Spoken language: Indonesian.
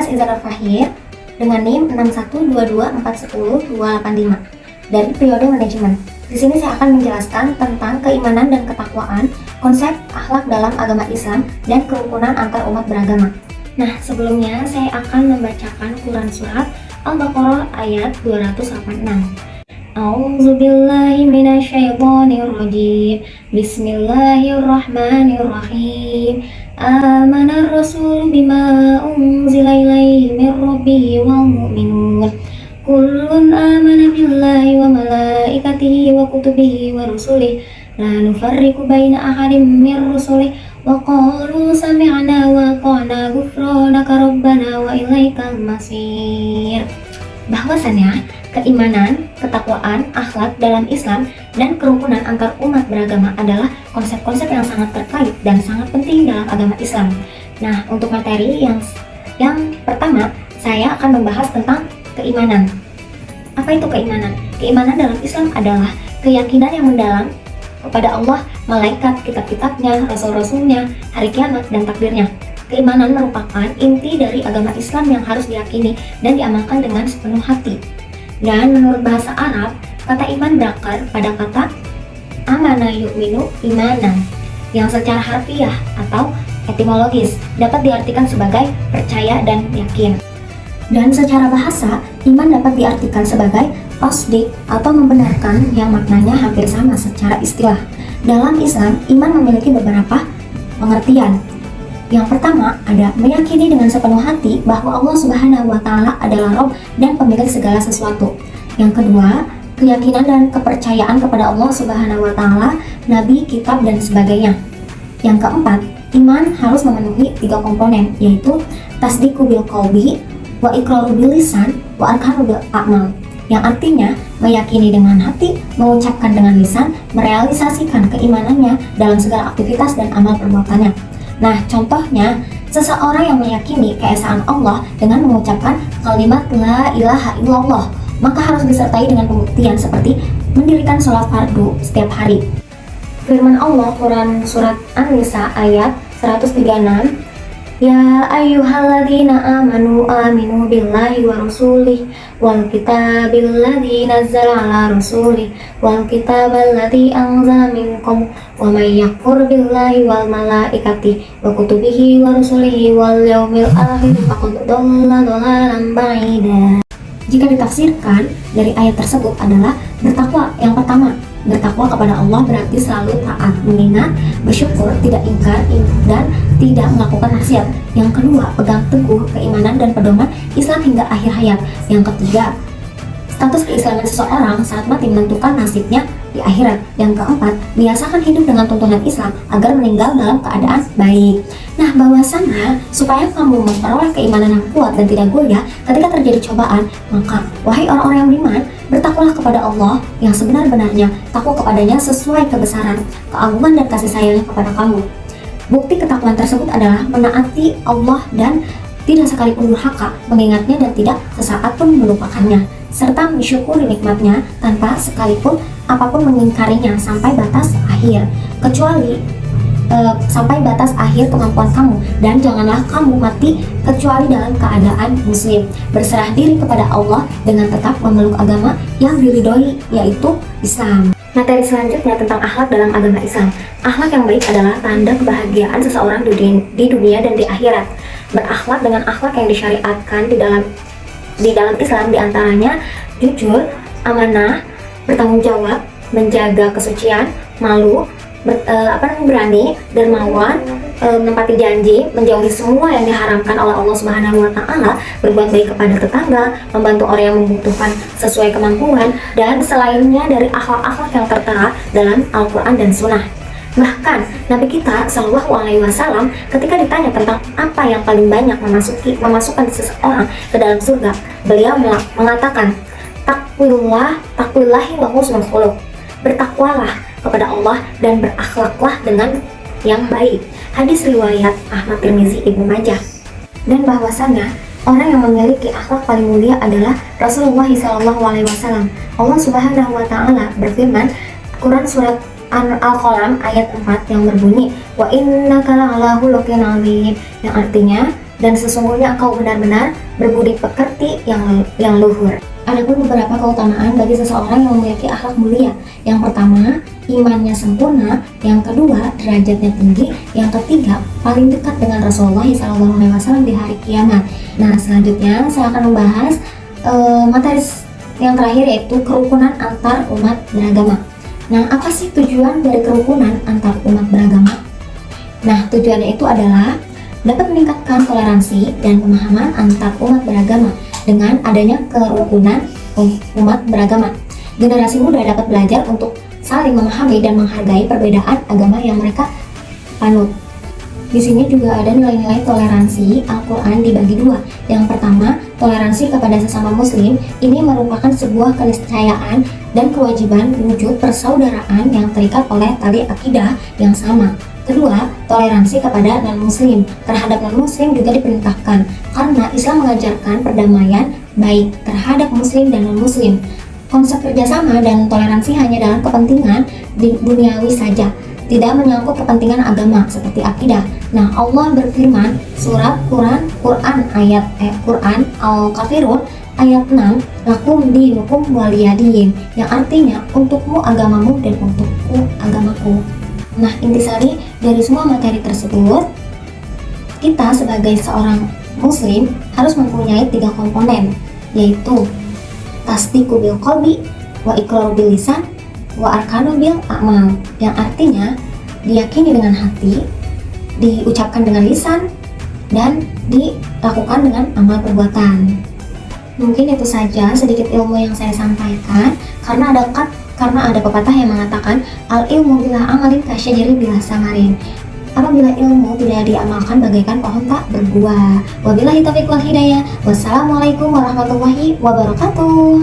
Universitas Izzatul Fahir dengan NIM 6122410-285 dari periode manajemen. Di sini saya akan menjelaskan tentang keimanan dan ketakwaan, konsep akhlak dalam agama Islam, dan kerukunan antar umat beragama. Nah, sebelumnya saya akan membacakan Quran Surat Al-Baqarah ayat 286. A'udzu billahi minasyaitonir rajim. Bismillahirrahmanirrahim. Amanar rasul bima unzila ilaihi mir rabbih wal mu'minun. Kullun amana billahi wa malaikatihi wa kutubihi wa rusulihi la nufarriqu baina ahadin mir rusulihi wa qalu sami'na wa ata'na ghufranaka rabbana wa ilaikal masir. Bahwasannya keimanan, ketakwaan, akhlak dalam Islam, dan kerukunan antar umat beragama adalah konsep-konsep yang sangat terkait dan sangat penting dalam agama Islam. Nah, untuk materi yang pertama, saya akan membahas tentang keimanan. Apa itu keimanan? Keimanan dalam Islam adalah keyakinan yang mendalam kepada Allah, malaikat, kitab-kitabnya, rasul-rasulnya, hari kiamat, dan takdirnya. Keimanan merupakan inti dari agama Islam yang harus diyakini dan diamalkan dengan sepenuh hati. Dan menurut bahasa Arab, kata iman berakar pada kata amana yu'minu imanan, yang secara harfiah atau etimologis dapat diartikan sebagai percaya dan yakin. Dan secara bahasa, iman dapat diartikan sebagai tasdik atau membenarkan, yang maknanya hampir sama secara istilah. Dalam Islam, iman memiliki beberapa pengertian. Yang pertama, ada meyakini dengan sepenuh hati bahwa Allah Subhanahu wa Ta'ala adalah Rabb dan pemilik segala sesuatu. Yang kedua, keyakinan dan kepercayaan kepada Allah Subhanahu wa Ta'ala, nabi, kitab, dan sebagainya. Yang keempat, iman harus memenuhi 3 komponen, yaitu tasdiqu bil qalbi, wa iqraru bil lisan, wa arkanu bil a'mal. Yang artinya meyakini dengan hati, mengucapkan dengan lisan, merealisasikan keimanannya dalam segala aktivitas dan amal perbuatannya. Nah, contohnya, seseorang yang meyakini keesaan Allah dengan mengucapkan kalimat la ilaha illallah, maka harus disertai dengan pembuktian seperti mendirikan sholat fardu setiap hari. Firman Allah Quran Surat An-Nisa ayat 136, Ya ayyuhalladzina amanu aminu billahi wa rasulih wal kitabil ladzi nazzala ala rasulih wal kitabal ladzi anzala min qabl wa may yakfur billahi wal malaikati wa kutubihi wa rusulihi wal yaumil akhir faqad dhalla dhalalan ba'ida. Jika ditafsirkan dari ayat tersebut adalah bertakwa. Yang pertama, bertakwa kepada Allah berarti selalu taat, mengingat, bersyukur, tidak ingkar, dan tidak melakukan maksiat. Yang kedua, pegang teguh keimanan dan pedoman Islam hingga akhir hayat. Yang ketiga, status keislaman seseorang saat mati menentukan nasibnya di akhirat. Yang keempat, biasakan hidup dengan tuntunan Islam agar meninggal dalam keadaan baik. Nah, bahwasannya supaya kamu memperoleh keimanan yang kuat dan tidak goyah ketika terjadi cobaan, maka wahai orang-orang yang beriman, bertakwalah kepada Allah yang sebenar-benarnya, takwa kepadanya sesuai kebesaran, keagungan dan kasih sayangnya kepada kamu. Bukti ketakwaan tersebut adalah menaati Allah dan tidak sekalipun durhaka mengingatnya dan tidak sesaat pun melupakannya, serta mensyukuri nikmatnya tanpa sekalipun apapun mengingkarinya sampai batas akhir, kecuali sampai batas akhir kemampuan kamu. Dan janganlah kamu mati kecuali dalam keadaan muslim, berserah diri kepada Allah dengan tetap memeluk agama yang diridhoi, yaitu Islam. Materi selanjutnya tentang akhlak dalam agama Islam. Akhlak yang baik adalah tanda kebahagiaan seseorang di dunia dan di akhirat. Berakhlak dengan akhlak yang disyariatkan di dalam Islam diantaranya jujur, amanah, bertanggung jawab, menjaga kesucian, malu, berani, dermawan, menepati janji, menjauhi semua yang diharamkan oleh Allah Subhanahu wa Ta'ala, berbuat baik kepada tetangga, membantu orang yang membutuhkan sesuai kemampuan, dan selainnya dari akhlak-akhlak yang tertera dalam Al-Quran dan Sunnah. Bahkan Nabi kita Shallallahu Alaihi Wasallam ketika ditanya tentang apa yang paling banyak memasukkan seseorang ke dalam surga, beliau mengatakan takwillahi wa husnul khuluq, bertakwalah kepada Allah dan berakhlaklah dengan yang baik. Hadis riwayat Ahmad, Tirmizi, Ibnu Majah. Dan bahwasannya orang yang memiliki akhlak paling mulia adalah Rasulullah SAW. Allah Subhanahu wa Ta'ala berfirman, Quran Surat Al-Qalam ayat 4 yang berbunyi, Wa innaka la'ala khuluqin 'adzim, yang artinya dan sesungguhnya engkau benar-benar berbudi pekerti yang luhur. Adapun beberapa keutamaan bagi seseorang yang memiliki akhlak mulia. Yang pertama, imannya sempurna. Yang kedua, derajatnya tinggi. Yang ketiga, paling dekat dengan Rasulullah SAW di hari kiamat. Nah, selanjutnya saya akan membahas materi yang terakhir, yaitu kerukunan antar umat beragama. Nah, apa sih tujuan dari kerukunan antar umat beragama? Nah, tujuannya itu adalah dapat meningkatkan toleransi dan pemahaman antar umat beragama. Dengan adanya kerukunan umat beragama, generasi muda dapat belajar untuk saling memahami dan menghargai perbedaan agama yang mereka panut. Di sini juga ada nilai-nilai toleransi. Al-Quran dibagi dua. Yang pertama, toleransi kepada sesama muslim. Ini merupakan sebuah keniscayaan dan kewajiban wujud persaudaraan yang terikat oleh tali akidah yang sama. Kedua, toleransi kepada non-muslim. Terhadap non-muslim juga diperintahkan, karena Islam mengajarkan perdamaian baik terhadap muslim dan non-muslim. Konsep kerjasama dan toleransi hanya dalam kepentingan duniawi saja, tidak menyangkut kepentingan agama seperti akidah. Nah, Allah berfirman surat Quran ayat Quran Al-Kafirun ayat 6, lakum dinukum waliyadin, yang artinya untukmu agamamu dan untukku agamaku. Nah, intisari dari semua materi tersebut, kita sebagai seorang muslim harus mempunyai 3 komponen, yaitu tasdiqu bil qalbi, wa iqraru bil lisan, wa arkanu bil a'mal, yang artinya diyakini dengan hati, diucapkan dengan lisan, dan dilakukan dengan amal perbuatan. Mungkin itu saja sedikit ilmu yang saya sampaikan, karena ada pepatah yang mengatakan al ilmu bila amalin kasyajari bila samarin. Apabila ilmu tidak diamalkan bagaikan pohon tak berbuah. Wabillahi taufiq wal hidayah. Wassalamualaikum warahmatullahi wabarakatuh.